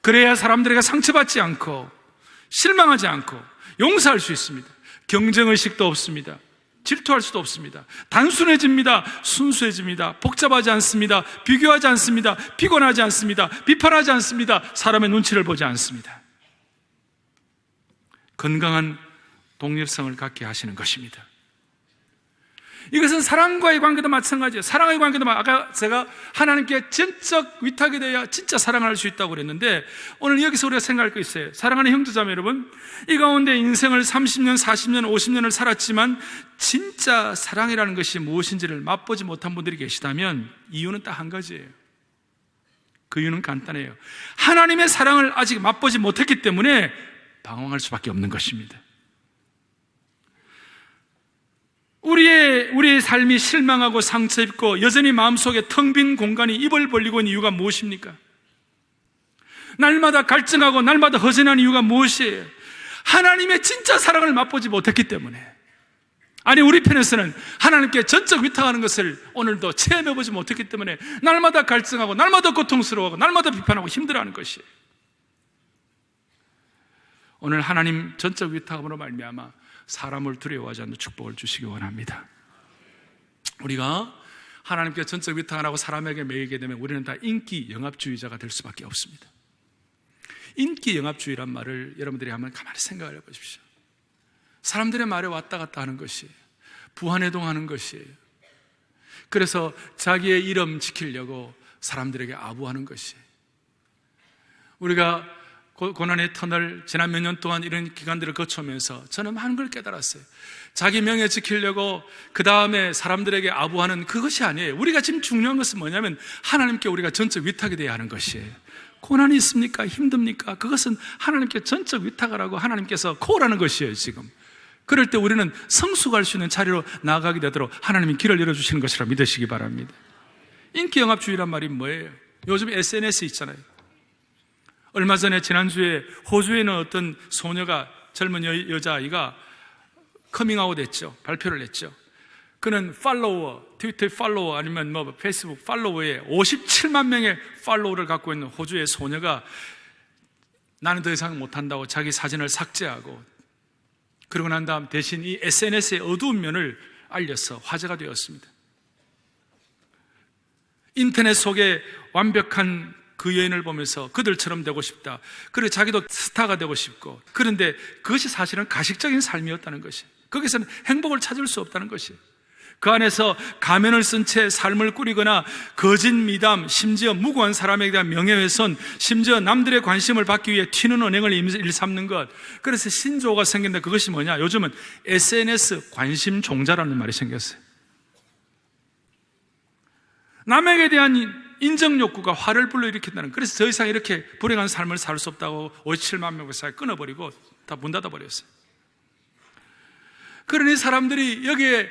그래야 사람들에게 상처받지 않고 실망하지 않고 용서할 수 있습니다. 경쟁의식도 없습니다. 질투할 수도 없습니다. 단순해집니다. 순수해집니다. 복잡하지 않습니다. 비교하지 않습니다. 피곤하지 않습니다. 비판하지 않습니다. 사람의 눈치를 보지 않습니다. 건강한 독립성을 갖게 하시는 것입니다. 이것은 사랑과의 관계도 마찬가지예요. 사랑의 관계도 아까 제가 하나님께 전적 위탁이 되어야 진짜 사랑할 수 있다고 그랬는데 오늘 여기서 우리가 생각할 거 있어요. 사랑하는 형제자매 여러분, 이 가운데 인생을 30년, 40년, 50년을 살았지만 진짜 사랑이라는 것이 무엇인지를 맛보지 못한 분들이 계시다면 이유는 딱 한 가지예요. 그 이유는 간단해요. 하나님의 사랑을 아직 맛보지 못했기 때문에 방황할 수밖에 없는 것입니다. 우리의 삶이 실망하고 상처 입고 여전히 마음속에 텅 빈 공간이 입을 벌리고 있는 이유가 무엇입니까? 날마다 갈증하고 날마다 허전한 이유가 무엇이에요? 하나님의 진짜 사랑을 맛보지 못했기 때문에. 아니, 우리 편에서는 하나님께 전적 위탁하는 것을 오늘도 체험해보지 못했기 때문에 날마다 갈증하고 날마다 고통스러워하고 날마다 비판하고 힘들어하는 것이에요. 오늘 하나님 전적 위탁함으로 말미암아 사람을 두려워하지 않는 축복을 주시기 원합니다. 우리가 하나님께 전적 위탁을 하고 사람에게 매이게 되면 우리는 다 인기 영합주의자가 될 수밖에 없습니다. 인기 영합주의란 말을 여러분들이 한번 가만히 생각을 해보십시오. 사람들의 말에 왔다 갔다 하는 것이에요. 부안해동하는 것이에요. 그래서 자기의 이름 지키려고 사람들에게 아부하는 것이에요. 우리가 고난의 터널 지난 몇 년 동안 이런 기간들을 거쳐오면서 저는 많은 걸 깨달았어요. 자기 명예 지키려고 그 다음에 사람들에게 아부하는 그것이 아니에요. 우리가 지금 중요한 것은 뭐냐면 하나님께 우리가 전적 위탁이 되어야 하는 것이에요. 고난이 있습니까? 힘듭니까? 그것은 하나님께 전적 위탁하라고 하나님께서 콜하는 것이에요. 지금 그럴 때 우리는 성숙할 수 있는 자리로 나아가게 되도록 하나님이 길을 열어주시는 것이라 믿으시기 바랍니다. 인기 영합주의란 말이 뭐예요? 요즘 SNS 있잖아요. 얼마 전에 지난주에 호주에 있는 어떤 소녀가 젊은 여자아이가 커밍아웃 했죠. 발표를 했죠. 그는 팔로워, 트위터 팔로워 아니면 페이스북 팔로워에 57만 명의 팔로워를 갖고 있는 호주의 소녀가 나는 더 이상 못한다고 자기 사진을 삭제하고 그러고 난 다음 대신 이 SNS의 어두운 면을 알려서 화제가 되었습니다. 인터넷 속에 완벽한 그 여인을 보면서 그들처럼 되고 싶다. 그리고 자기도 스타가 되고 싶고. 그런데 그것이 사실은 가식적인 삶이었다는 것이. 거기서는 행복을 찾을 수 없다는 것이. 그 안에서 가면을 쓴 채 삶을 꾸리거나 거짓 미담, 심지어 무고한 사람에 대한 명예훼손, 심지어 남들의 관심을 받기 위해 튀는 언행을 일삼는 것. 그래서 신조어가 생긴다. 그것이 뭐냐? 요즘은 SNS 관심 종자라는 말이 생겼어요. 남에게 대한 인정 욕구가 화를 불러일으킨다는. 그래서 더 이상 이렇게 불행한 삶을 살 수 없다고 57만 명을 사이 끊어버리고 다 문 닫아버렸어요. 그러니 사람들이 여기에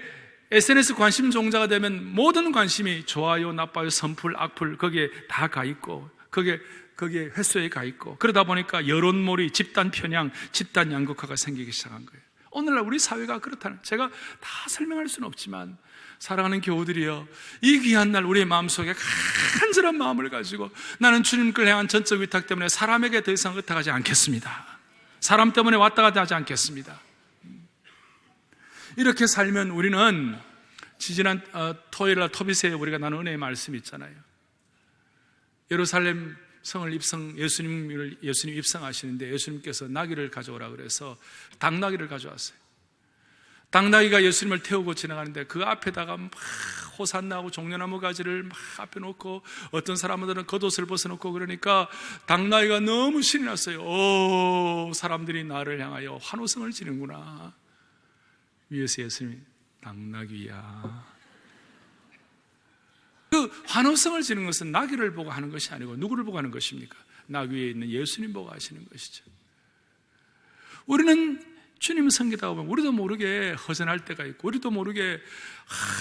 SNS 관심 종자가 되면 모든 관심이 좋아요, 나빠요, 선풀, 악풀 거기에 다 가 있고 거기에 횟수에 가 있고 그러다 보니까 여론몰이, 집단 편향, 집단 양극화가 생기기 시작한 거예요. 오늘날 우리 사회가 그렇다는, 제가 다 설명할 수는 없지만 사랑하는 교우들이여, 이 귀한 날 우리의 마음속에 간절한 마음을 가지고 나는 주님께 향한 전적 위탁 때문에 사람에게 더 이상 의탁하지 않겠습니다. 사람 때문에 왔다 갔다 하지 않겠습니다. 이렇게 살면 우리는 지난 토요일날 토비세에 우리가 나눈 은혜의 말씀이 있잖아요. 예루살렘 성을 예수님 입성하시는데 예수님께서 나귀를 가져오라 그래서 당나귀를 가져왔어요. 당나귀가 예수님을 태우고 지나가는데 그 앞에다가 막 호산나하고 종려나무 가지를 막 앞에 놓고 어떤 사람들은 겉옷을 벗어놓고 그러니까 당나귀가 너무 신이 났어요. 오, 사람들이 나를 향하여 환호성을 지는구나. 위에서 예수님이 당나귀야. 그 환호성을 지는 것은 나귀를 보고 하는 것이 아니고 누구를 보고 하는 것입니까? 나귀 위에 있는 예수님 보고 하시는 것이죠. 우리는 주님 섬기다 보면 우리도 모르게 허전할 때가 있고 우리도 모르게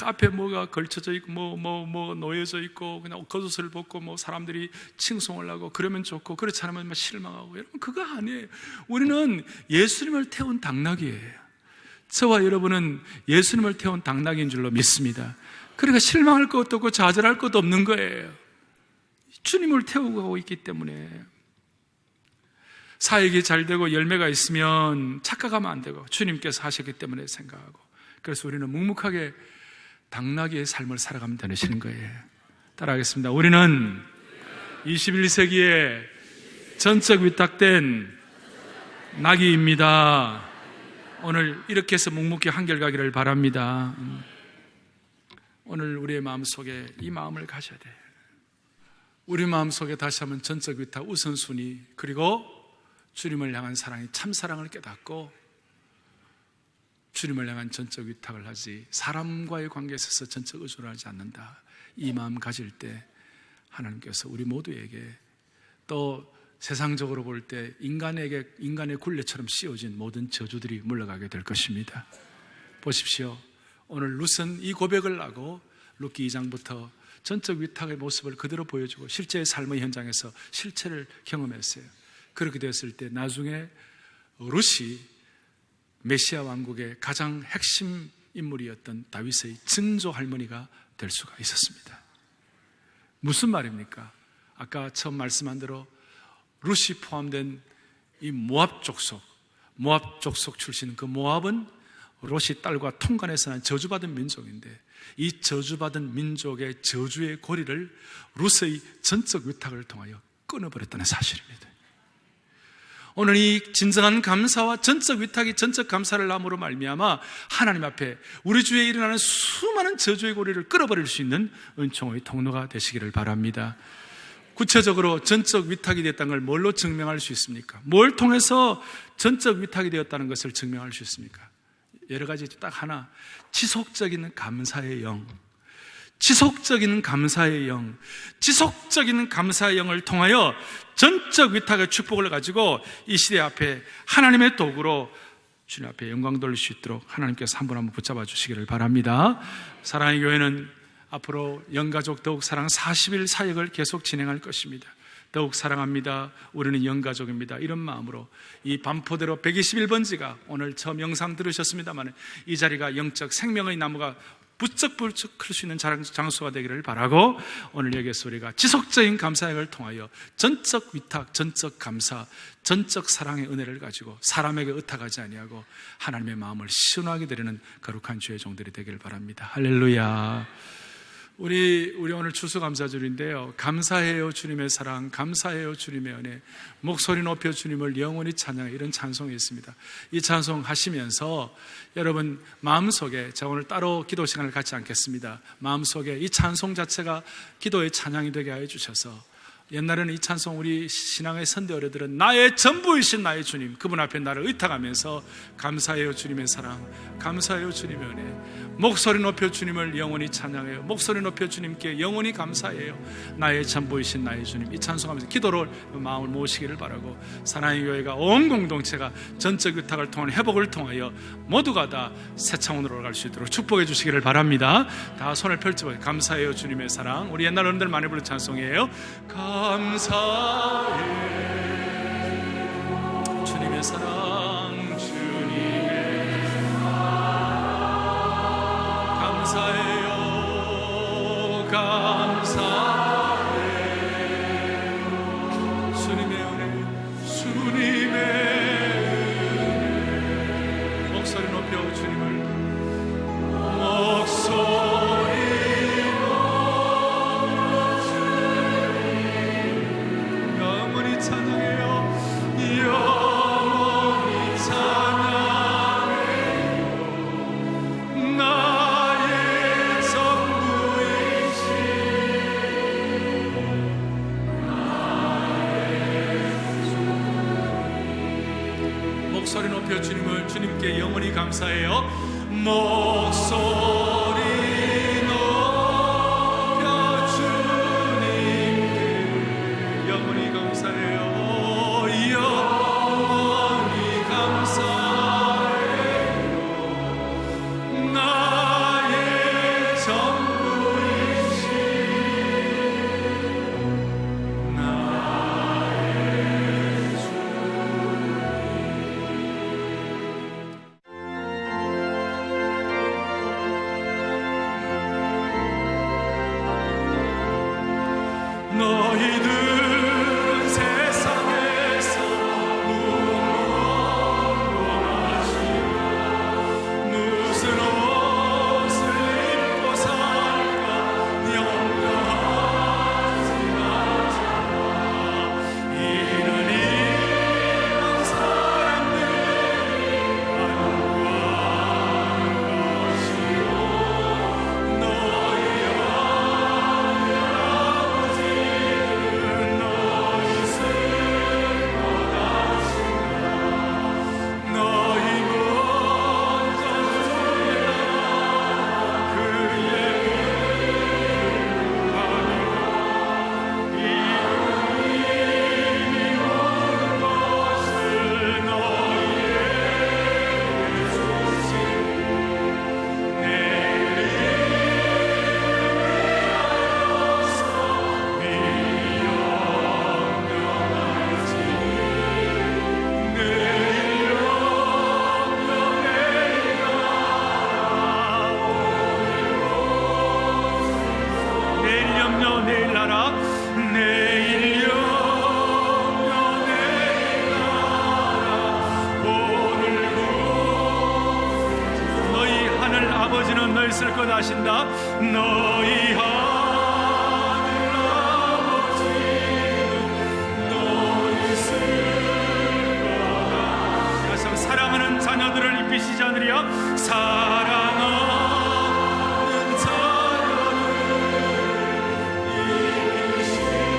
앞에 뭐가 걸쳐져 있고 뭐 놓여져 있고 그냥 겉옷을 벗고 사람들이 칭송을 하고 그러면 좋고 그렇지 않으면 막 실망하고. 여러분 그거 아니에요. 우리는 예수님을 태운 당나귀예요. 저와 여러분은 예수님을 태운 당나귀인 줄로 믿습니다. 그러니까 실망할 것도 없고 좌절할 것도 없는 거예요. 주님을 태우고 가고 있기 때문에. 사역이 잘 되고 열매가 있으면 착각하면 안 되고 주님께서 하셨기 때문에 생각하고, 그래서 우리는 묵묵하게 당나귀의 삶을 살아가면 되시는 거예요. 따라하겠습니다. 우리는 21세기에 전적 위탁된 나귀입니다. 오늘 이렇게 해서 묵묵히 한결가기를 바랍니다. 오늘 우리의 마음속에 이 마음을 가져야 돼요. 우리 마음속에 다시 한번 전적 위탁 우선순위, 그리고 주님을 향한 사랑이 참사랑을 깨닫고 주님을 향한 전적 위탁을 하지 사람과의 관계에 있어서 전적 의존을 하지 않는다. 이 마음 가질 때 하나님께서 우리 모두에게, 또 세상적으로 볼 때 인간의 굴레처럼 씌워진 모든 저주들이 물러가게 될 것입니다. 보십시오. 오늘 룻은 이 고백을 하고 룻기 2장부터 전적 위탁의 모습을 그대로 보여주고 실제의 삶의 현장에서 실체를 경험했어요. 그렇게 됐을 때 나중에 룻이 메시아 왕국의 가장 핵심 인물이었던 다윗의 증조 할머니가 될 수가 있었습니다. 무슨 말입니까? 아까 처음 말씀한 대로 룻이 포함된 이 모압 족속, 모압 족속 출신 그 모압은 롯이 딸과 통간에서 난 저주받은 민족인데 이 저주받은 민족의 저주의 고리를 룻의 전적 위탁을 통하여 끊어버렸다는 사실입니다. 오늘 이 진정한 감사와 전적 위탁이 전적 감사를 남으로 말미암아 하나님 앞에 우리 주위에 일어나는 수많은 저주의 고리를 끊어버릴 수 있는 은총의 통로가 되시기를 바랍니다. 구체적으로 전적 위탁이 되었다는 걸 뭘로 증명할 수 있습니까? 뭘 통해서 전적 위탁이 되었다는 것을 증명할 수 있습니까? 여러 가지 딱 하나, 지속적인 감사의 영, 지속적인 감사의 영, 지속적인 감사의 영을 통하여 전적 위탁의 축복을 가지고 이 시대 앞에 하나님의 도구로 주님 앞에 영광 돌릴 수 있도록 하나님께서 한 분 한 분 붙잡아 주시기를 바랍니다. 사랑의 교회는 앞으로 영가족 더욱 사랑 40일 사역을 계속 진행할 것입니다. 더욱 사랑합니다. 우리는 영가족입니다. 이런 마음으로 이 반포대로 121번지가 오늘 처음 영상 들으셨습니다만 이 자리가 영적 생명의 나무가 부쩍부쩍 클 수 있는 장소가 되기를 바라고 오늘 여기에서 우리가 지속적인 감사행을 통하여 전적 위탁, 전적 감사, 전적 사랑의 은혜를 가지고 사람에게 의탁하지 아니하고 하나님의 마음을 시원하게 드리는 거룩한 주의 종들이 되기를 바랍니다. 할렐루야. 우리 오늘 추수감사절인데요, 감사해요 주님의 사랑, 감사해요 주님의 은혜, 목소리 높여 주님을 영원히 찬양해, 이런 찬송이 있습니다. 이 찬송 하시면서 여러분 마음속에, 제가 오늘 따로 기도 시간을 갖지 않겠습니다. 마음속에 이 찬송 자체가 기도의 찬양이 되게 하여 주셔서, 옛날에는 이 찬송 우리 신앙의 선대 어르들은 나의 전부이신 나의 주님, 그분 앞에 나를 의탁하면서 감사해요 주님의 사랑, 감사해요 주님의 은혜, 목소리 높여 주님을 영원히 찬양해요, 목소리 높여 주님께 영원히 감사해요, 나의 전부이신 나의 주님, 이 찬송하면서 기도로 마음을 모으시기를 바라고, 사랑의 교회가 온 공동체가 전적 의탁을 통한 회복을 통하여 모두가 다 새 차원으로 갈 수 있도록 축복해 주시기를 바랍니다. 다 손을 펼쳐봐요. 감사해요 주님의 사랑. 우리 옛날 어른들 많이 부르는 찬송이에요. 감사해 주님의 사랑, 주님의 사랑, 감사해요, 감사해 주님의 은혜, 주님의 은혜, 목소리 높여 주님을, 목소리 영원히 찬양해요, 영원히 찬양해요, 나의 전부이신 나의 주. 목소리 높여 주님을, 주님께 영원히 감사해요. 목소리 높여 주님께 영원히 감사해요, 영원히 감사해요, 나의 전부이신 나의 주. 아버지는 너희 쓸 것 아신다. 너희 하늘 아버지는 너희 쓸 거다. 그래서 사랑하는 자녀들을 입히시지 않으리야. 사랑하는 자녀들을 입히시리라.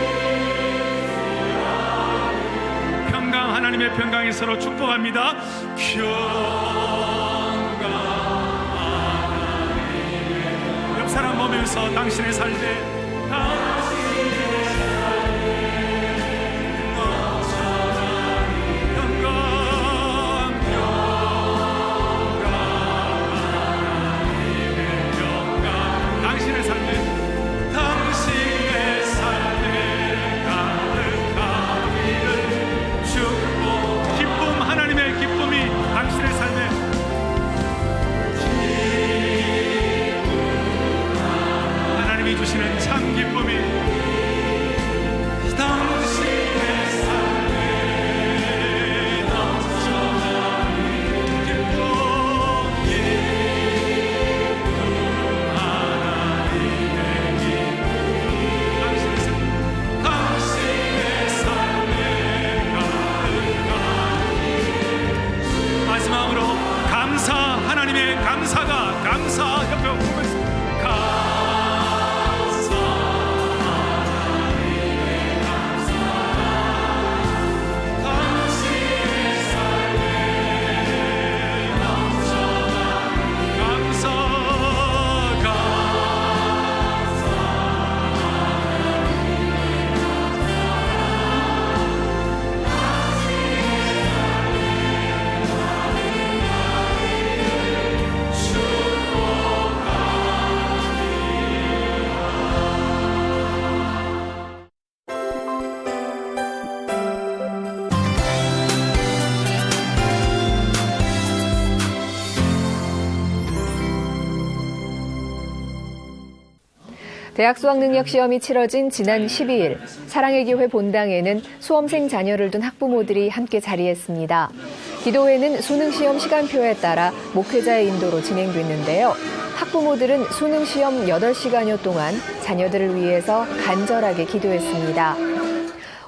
평강, 하나님의 평강이 서로 축복합니다. 옆 사람 보면서 당신의 삶에 주시는 참 기쁨이 당신의 삶에 넘쳐나는 기쁨, 하나님의 기쁨, 당신의 삶에 가득한 마지막으로 감사, 하나님의 감사가 감사 옆에 보면서 대학 수학능력시험이 치러진 지난 12일 사랑의 교회 본당에는 수험생 자녀를 둔 학부모들이 함께 자리했습니다. 기도회는 수능시험 시간표에 따라 목회자의 인도로 진행됐는데요. 학부모들은 수능시험 8시간여 동안 자녀들을 위해서 간절하게 기도했습니다.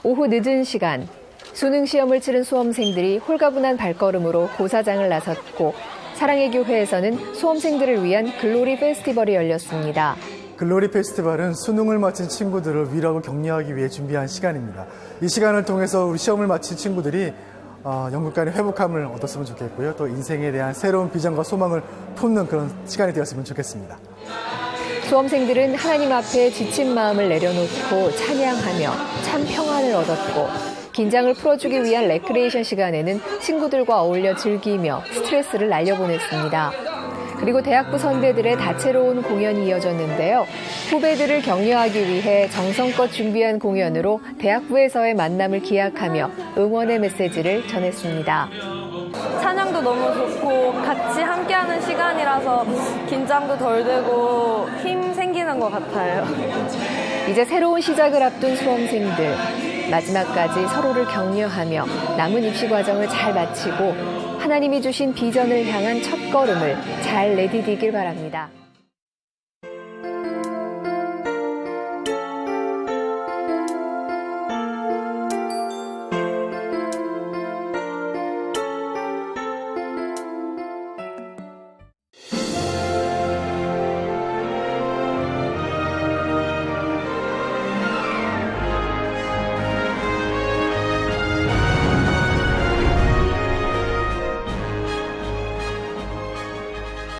오후 늦은 시간 수능시험을 치른 수험생들이 홀가분한 발걸음으로 고사장을 나섰고 사랑의 교회에서는 수험생들을 위한 글로리 페스티벌이 열렸습니다. 글로리 페스티벌은 수능을 마친 친구들을 위로하고 격려하기 위해 준비한 시간입니다. 이 시간을 통해서 우리 시험을 마친 친구들이 영국간의 회복함을 얻었으면 좋겠고요. 또 인생에 대한 새로운 비전과 소망을 품는 그런 시간이 되었으면 좋겠습니다. 수험생들은 하나님 앞에 지친 마음을 내려놓고 찬양하며 참 평안을 얻었고 긴장을 풀어주기 위한 레크레이션 시간에는 친구들과 어울려 즐기며 스트레스를 날려보냈습니다. 그리고 대학부 선배들의 다채로운 공연이 이어졌는데요. 후배들을 격려하기 위해 정성껏 준비한 공연으로 대학부에서의 만남을 기약하며 응원의 메시지를 전했습니다. 찬양도 너무 좋고 같이 함께하는 시간이라서 긴장도 덜 되고 힘 생기는 것 같아요. 이제 새로운 시작을 앞둔 수험생들. 마지막까지 서로를 격려하며 남은 입시 과정을 잘 마치고 하나님이 주신 비전을 향한 첫걸음을 잘 내디디길 바랍니다.